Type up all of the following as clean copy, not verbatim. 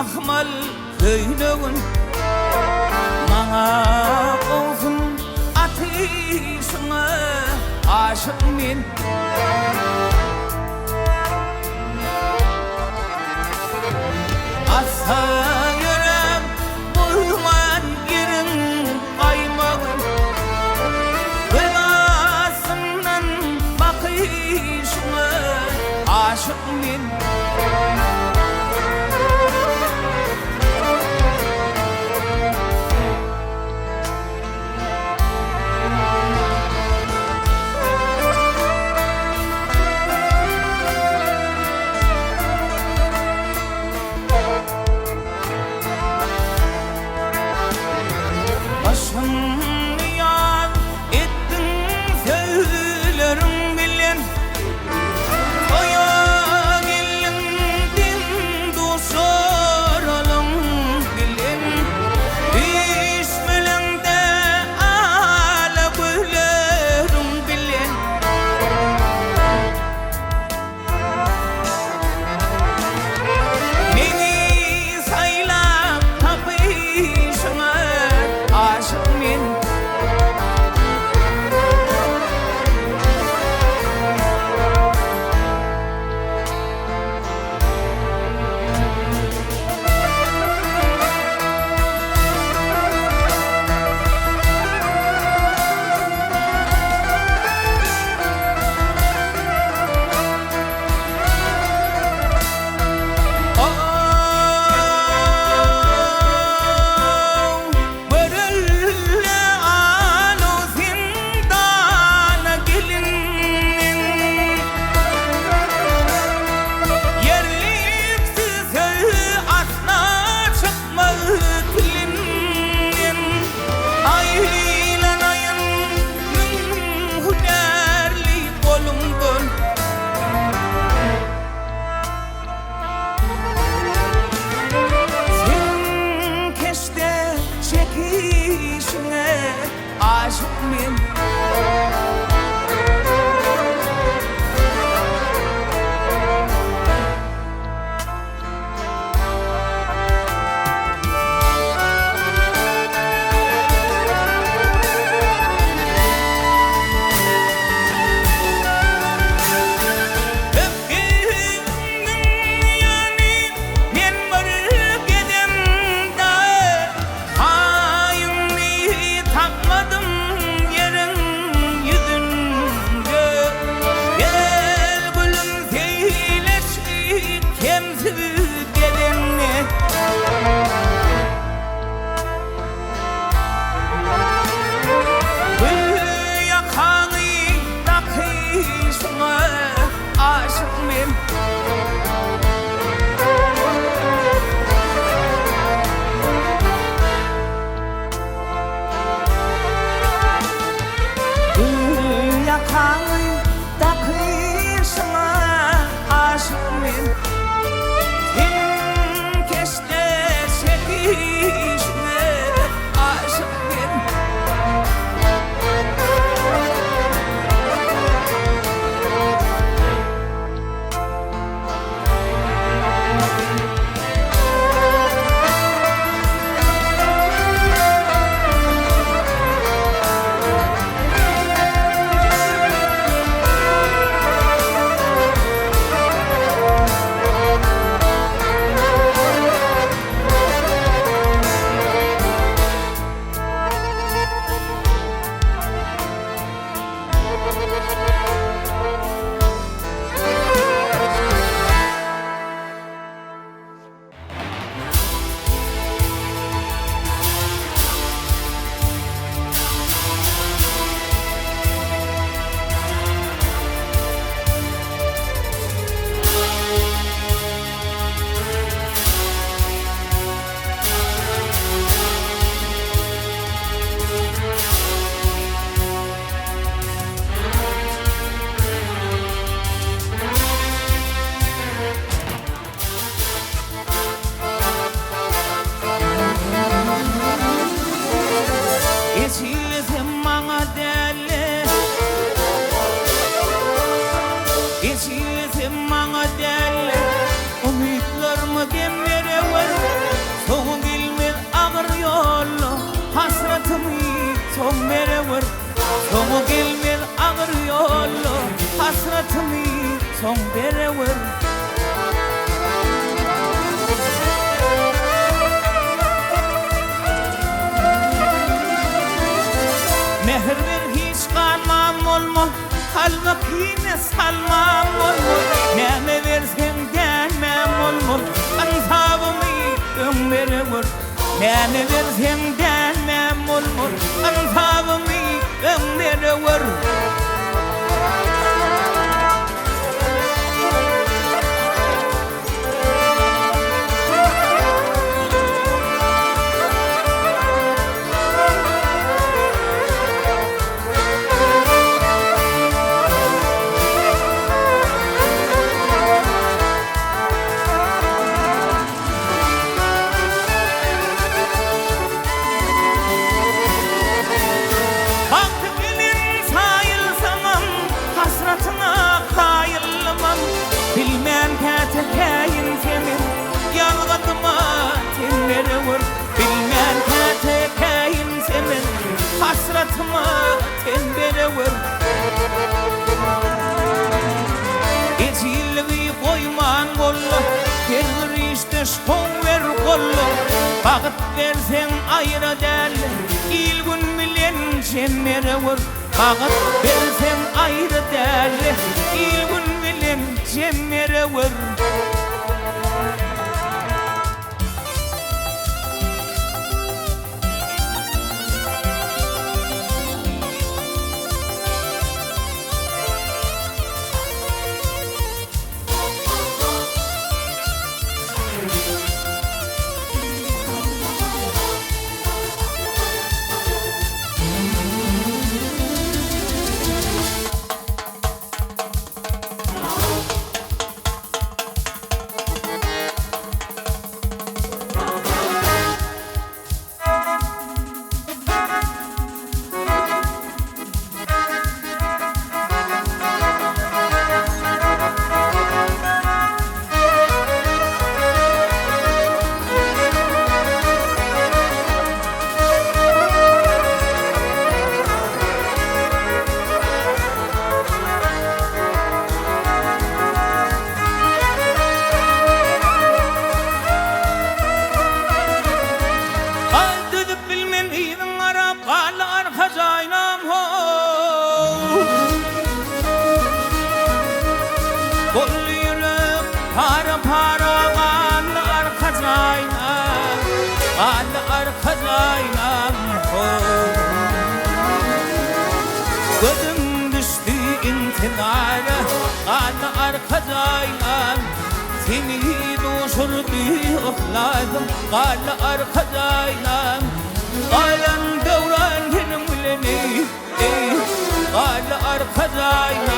mahmal köynөгün Maňa bolsun ateşiňe aşyk men Asa ýörem bolman ýeriň aýmagyn Belasymdan bakyşyňa aşyk men Başımı yar ettin söylerim bilen Oya gelindin duşaralım bilen İşmelen de ala bölerim bilen Beni saylap tapışına aşık men son verever Sonu gelmez ağır yollu Hasratımı son verever Mehr ver hiç kalmam olma Halva yine salmam olma Neme versen gelmem olma Ansabımı ömrever Neme versen gelmem olma Ansabımı ömrever Bilmem kain senin Yalgadıma tenverever Bilmem kain senin Hasratıma tenverever Ecilliği koyman kollu Gelir işte şon ver kollu Bağıt versen ayrı del İl gün bilen cemmerever Bağıt versen ayrı del İl gün bilen cemmerever Gözüm düştü intimara Ana arkadayım Seni duşurdu okladım Ana arkadayım Alan devran benim bileni Ana arkadayım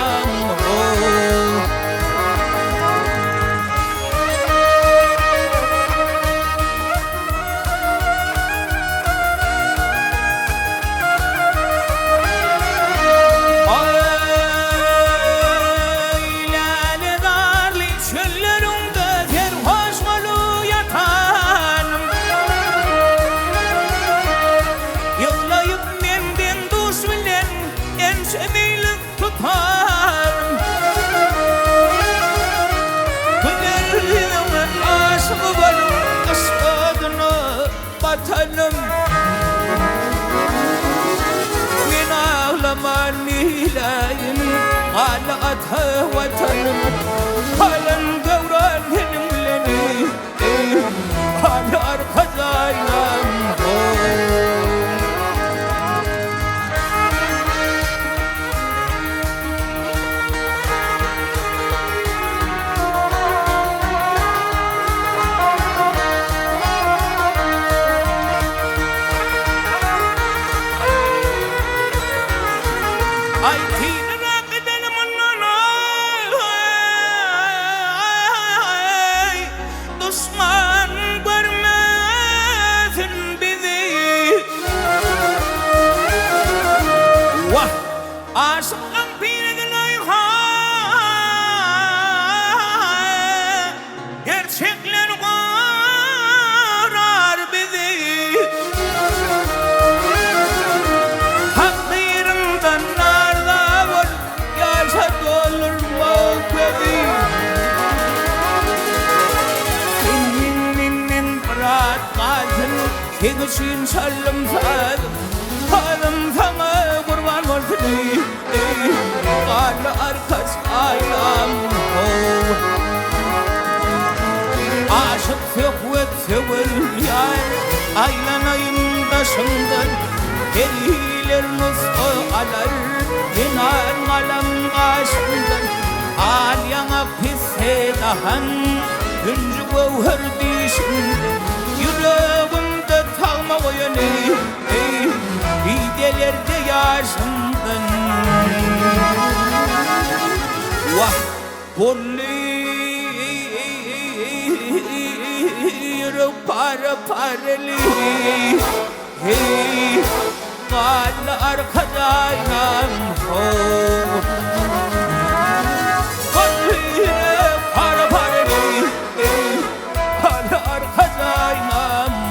Vatanım Min ağlaman nilayim Hala ata vatanım Halan devran benim bileni Hala arkadayım Ay tinara gidelim Düşman görmesin bizi Vah aşıkın birinin gerçekler karar bizi için sarımsadım Hanım sana kurban olsun Karlı arkas aylam Aşık sökvet söver yar Aylanayım başımdan Deliler nusku alar İnan alam aşkından Al yana pisse dahan Güncü gövher dişin Yüreğimde tağma koyanı Gidelerde yaşımdan Vah bolli Para pareli Kal arkadayım Bolli para pareli Kal arkadayım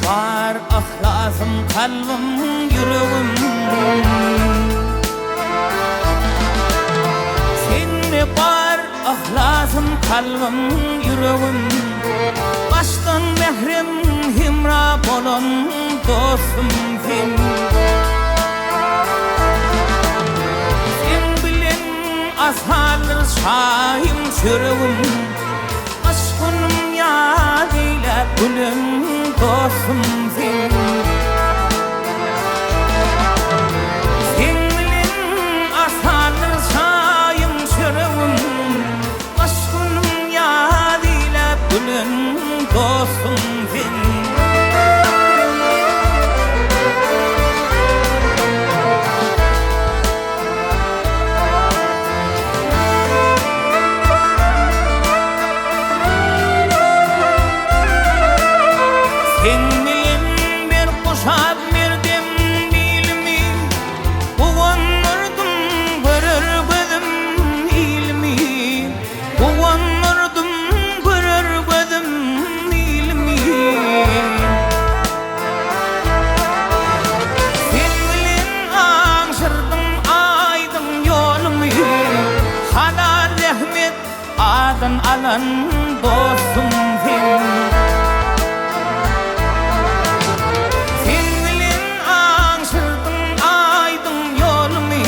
Var ahlasım kalbim yüreğim Seninle var ahlasım kalbim yüreğim Baştan mehrem himra bolon dostum sen Sen bilen ashalır şahim çöreğim Aşkınım yadıyla gülüm dostum sen Sen bilen ashalır şahim çöreğim Aşkınım yadıyla gülüm dostum sen alan dostum sen Sen bilen aşırdın aydın yolumu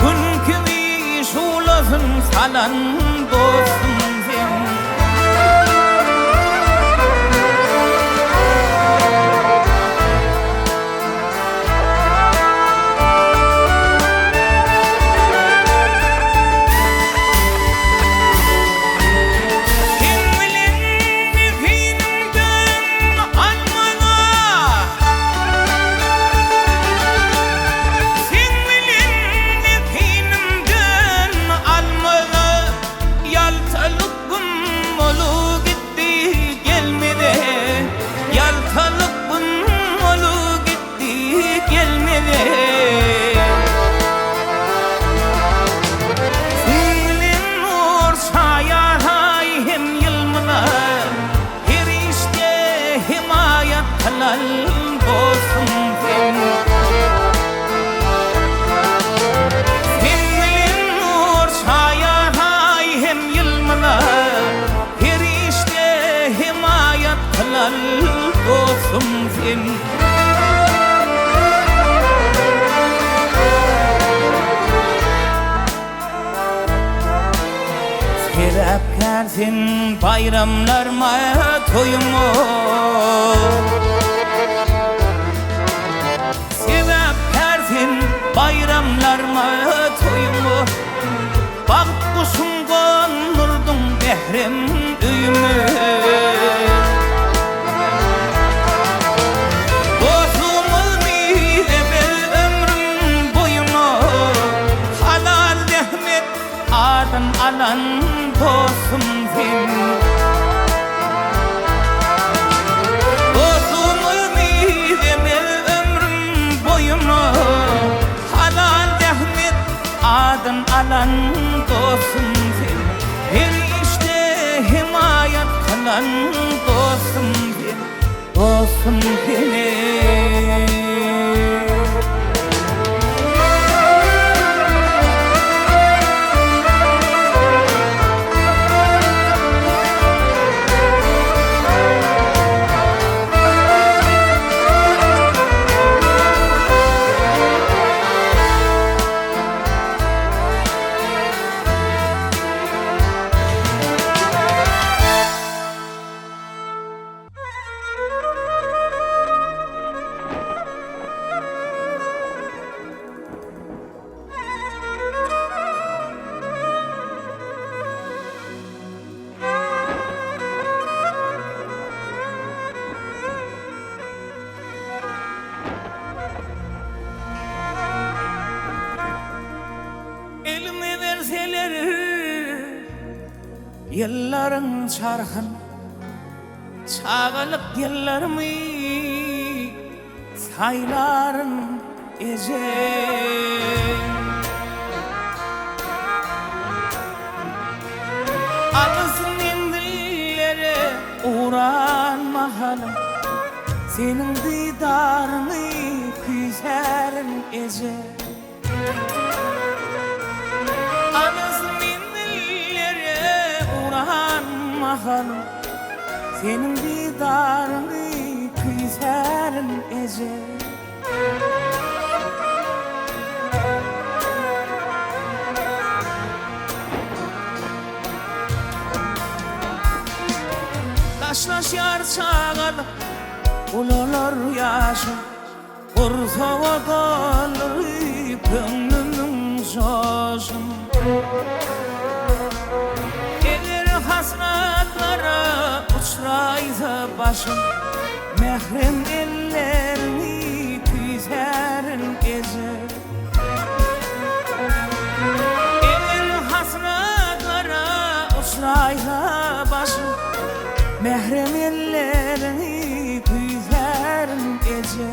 Gün gibi şulasın salan dostum sen dostum sen Sebepkar sen bayramlarıma toyumu. Sebep versen bayramlarıma toyumu. Bağıt kuşun konurdun behrem üyümü. Alan dostum sen, dostum ümidime ömrüm boyunu. Halal rahmet adın alan dostum sen, her işte himayet kılan dostum sen, dostum benim. Elime verseler yılların çarkın, çağılıp yıllarımı sayların ece. Alısın endillere uğranmahalım, senin didarını küserin ece. Senin didarını küserin ece. Taşlaş yar çağalı ulalar yaşı, kursağa kalır gönlünün coşun. Hasratlara uçraysa başım, mehrem ellerini küserin ece. Eğer hasratlara uçraysa başım, mehrem ellerini küserin ece.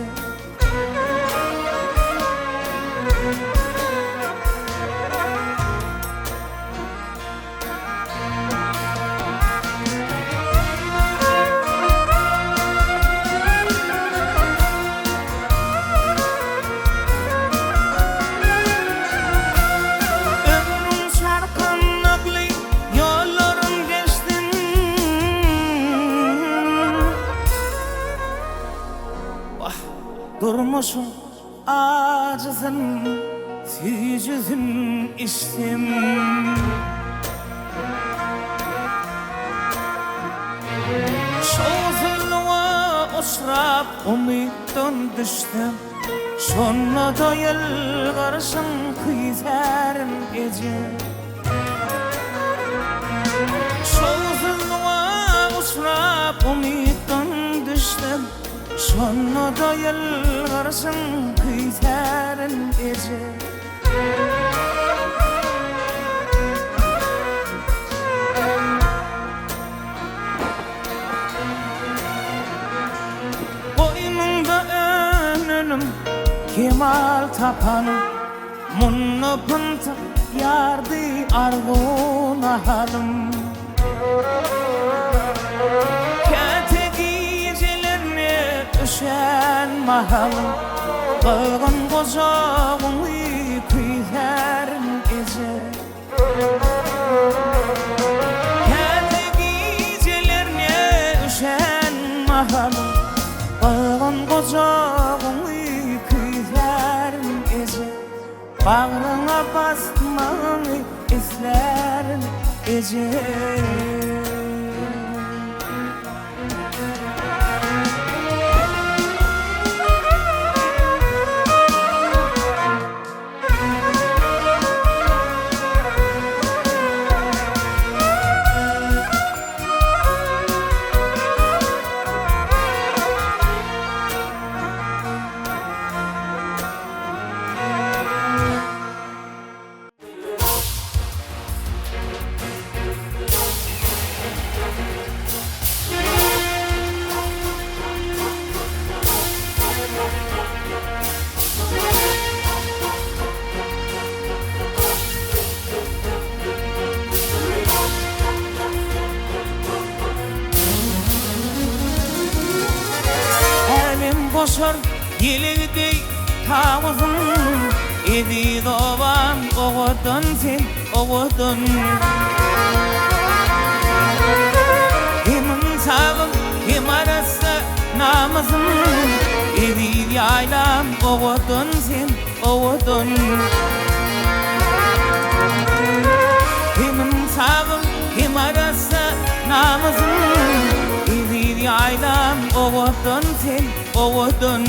Durmuşum acısın, sücüsün içtim. Şozulluğa uçrap umuttan düştüm, şonna da yılgarışın kıyserin ece. Şozulluğa uçrap umuttan düştüm, şonna da yılgarsın kıyserin ece. Boynumda önünüm kemal tapanım, munnu pıntı yardı arguna halim. Düşen mahalım, kılgın kocağımı küserin ece. Kendi gecelerine düşen mahalım, kılgın kocağımı küserin ece. Bağrına basmanı isterin ece. okşar yelekdey tağızın edi doğan oğudun sen oğudun Hemin sağım hem arası namazın edi yaylam oğudun sen oğudun Hemin sağım hem arası namazın edi yaylam oğudun sen oğudun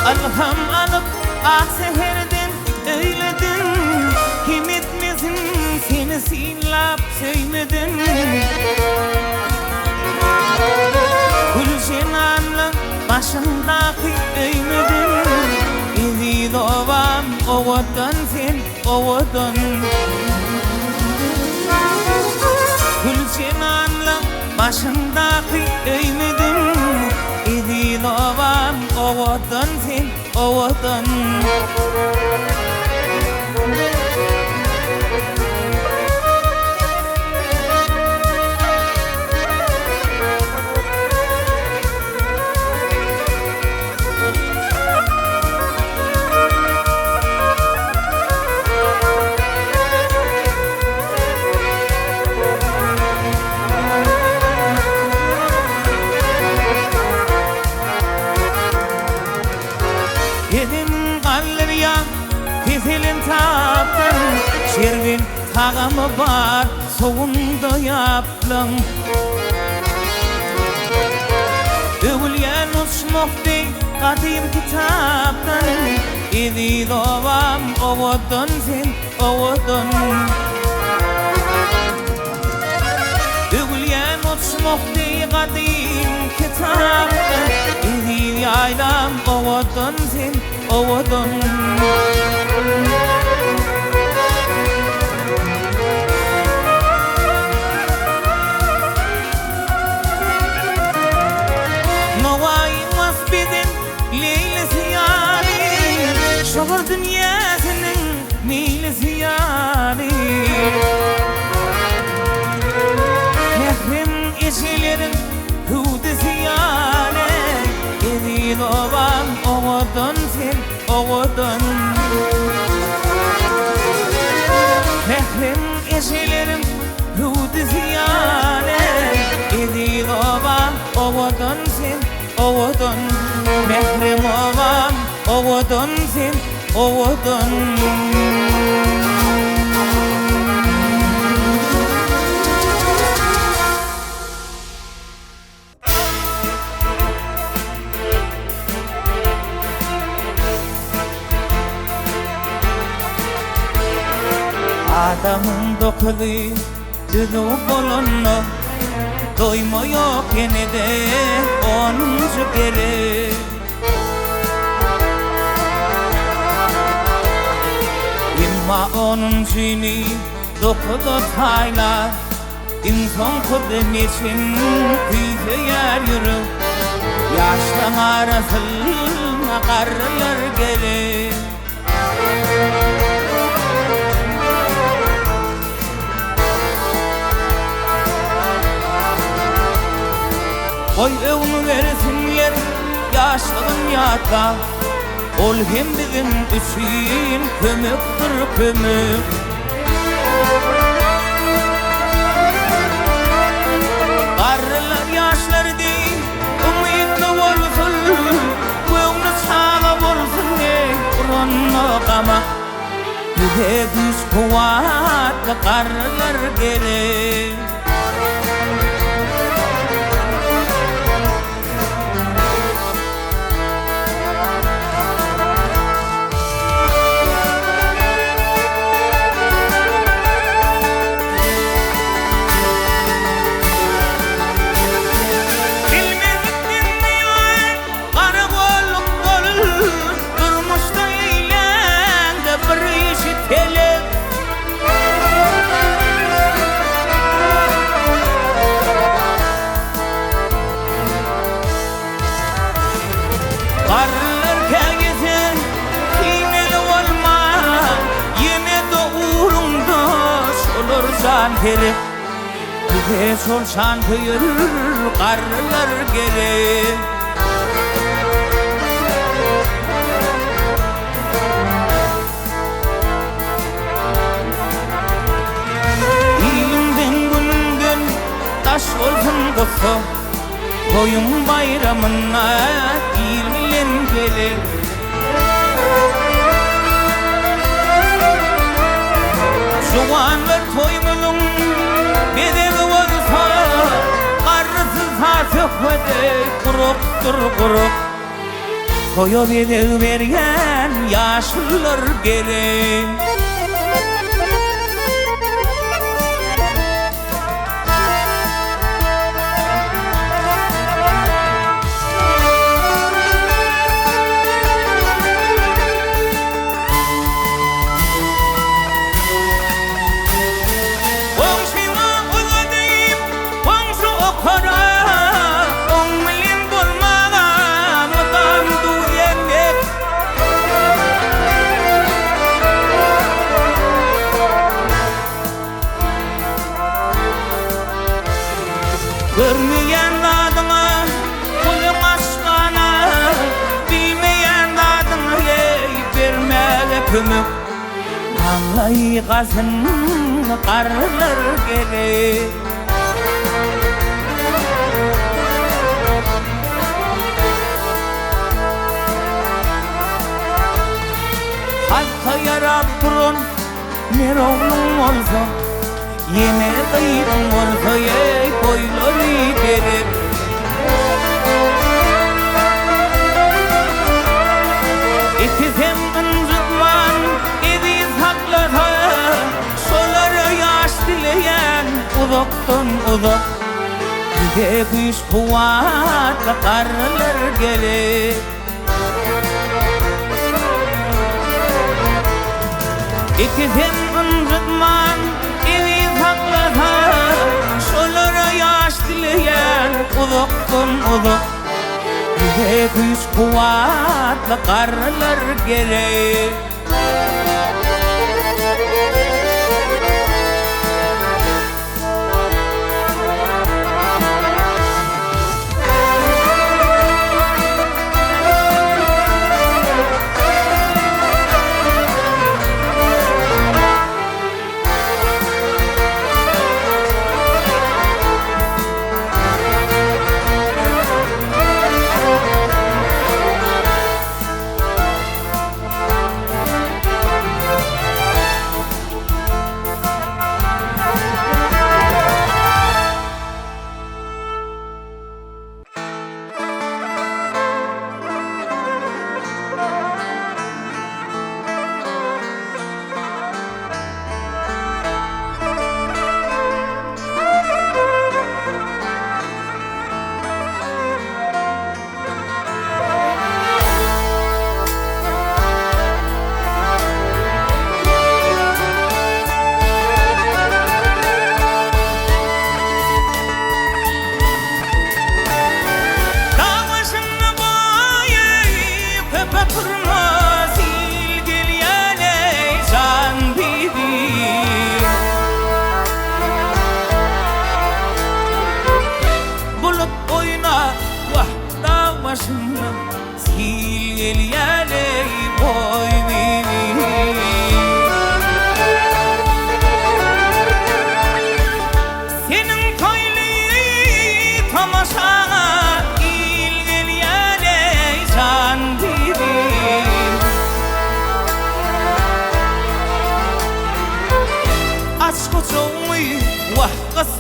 Alham alıp seherden öyledin Kim etmesin seni sinlap söymedin Gülşen anlım başındaki öymedin Ezi doğan oğudun sen oğudun Gülşen anlım başındaki öymedin Ezi doğan oğudun sen oğudun Dedim kalır ya keselin taptın Şervin tağımı var soğunda yaptın Övülyen uçmokti kadim kitaptın Edi doğam oğudun sen oğudun Övülyen uçmokti kadim kitaptın Edi yaylam oğudun sen oğudun Novaymas bizim leylesi yâri Şoğur dünyasının meylesi yâri Mehrim eşelerin hudesi yâri Edi doğan oğudun sen oğudun Mehrim eşelerin hudesi yâri Edi doğan oğudun sen oğudun Mehrim oğam oğudun sen oğudun Adamın dokulu düdü bolunu doymuyor yine de onuncu kere İmma onun cini dokudu taylar İnsan kudun için tüyse yer yürü Yaştan arasına karlar gelir Oy evni versinler yaşlığın yata Ol hem bizim için kömüktür kömük Karılar yaşlar değil umutlu olsun Evni sağa olsun ne uğrunlu kama Güde güç kuvvetli karılar gelir can terip bize sol şantıyır karlar gerek İlimden günden taş olsun kosa Toyun bayramına ilmilen gelir Soğanlar toymunun bedeli olsa Karısız hasıfıdı kuruktur kuruk Toyu bedel vergen yaşlılar gelir Görmeyen adına kulun aşkına Bilmeyen adına vermeli kümük Anlay gazın karlar gerek Halka yarar durun Mer oğlum olsa Yeme kayıtım olsa koyları gerek İkizem ıncıkman ediz haklata Soları yaş dileyen uzaktan uzak Bize güç kuvvetli karlar gerek İkizem ıncıkman ediz haklata Soları yaş dileyen uzaktan uzak Bize güç kuvvetli karlar gerek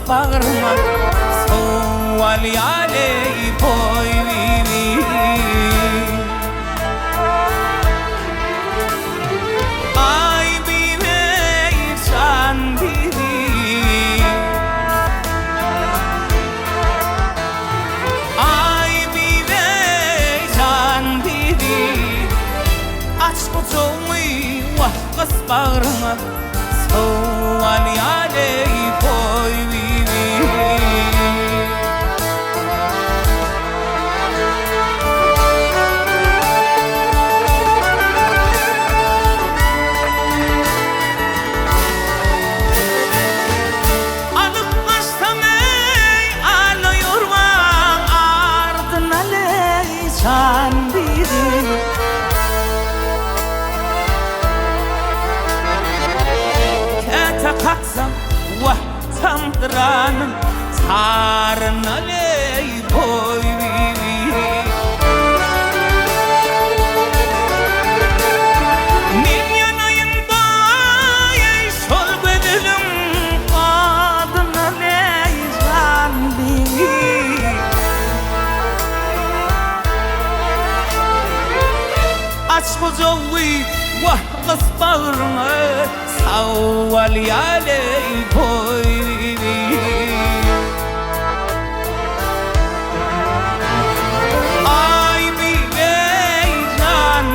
Bağırma soğal yaley boy Ay bime insan diri Ay bime insan diri Aç kutumu vah kız bağırma soğal yaley boy kaldıranın sarına ley boy nin yanayın bay sol bedelim kadına ley zanbi aç kocavi vah kız bağrına savval yaley boy ay bey can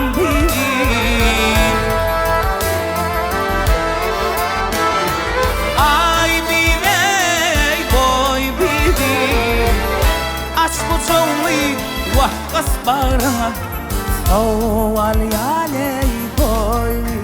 ay bey boy aç kocavi vah kız bağrına savval yaley boy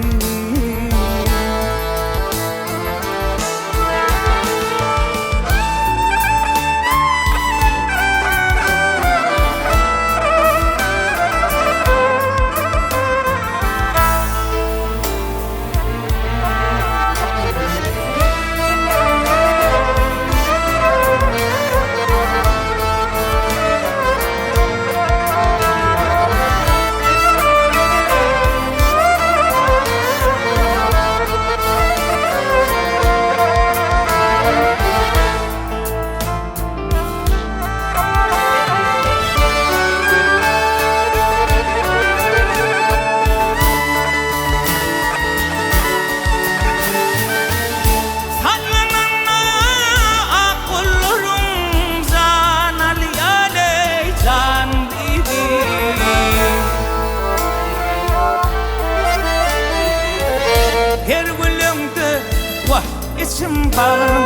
her gülümde vah içim bağrım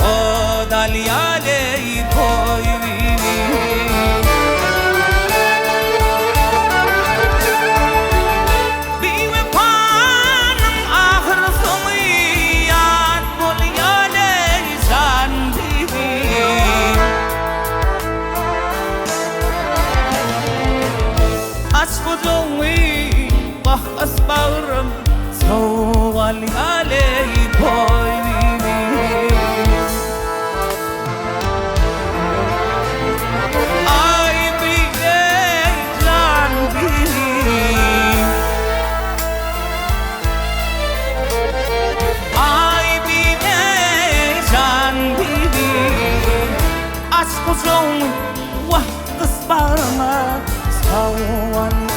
o dalyaley koy bir vefanın ahır sonu yad bol yaley zanbi aç kocavi vah as bağrım savval yaley boy ay bey can ay bey can aç kocavi vah kız bağrına savval